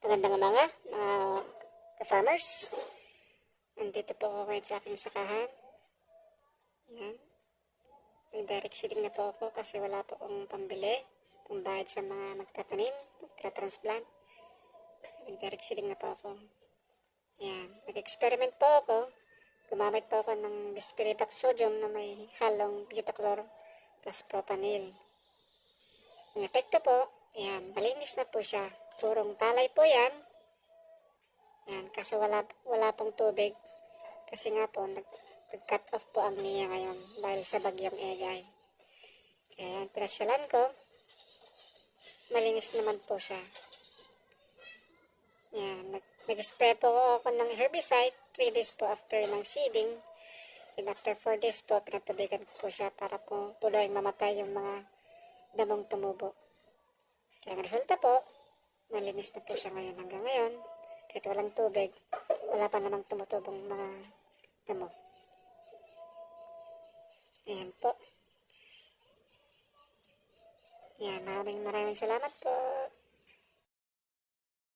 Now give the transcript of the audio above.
Magandang umaga, mga ka-farmers. Nandito po ako ngayon sa aking sakahan. Yan. Nag-direct seeding na po ako kasi wala po akong pambili, pambayad sa mga magtatanim, magtra-transplant. Nag-direct seeding na po ako. Yan. Nag-experiment po ako. Gumamit po ako ng bispiritox sodium na may halong butachlor plus propanil. Ang epekto po, yan, malinis na po siya. Purong palay po yan. Yan, kaso wala pong tubig. Kasi nga po, nag-cut off po ang niya ngayon dahil sa bagyong Egay. Kaya yan, pinasyalan ko. Malinis naman po siya. Yan, nag-spray po ako ng herbicide 3 days po after ng seeding. And after 4 days po, pinatubigan ko po siya para po tuloy mamatay yung mga damong tumubo. Kaya ang resulta po, malinis na po siya ngayon hanggang ngayon. Kahit walang tubig, wala pa namang tumutubong mga damo. Ayan po. Yan, maraming salamat po.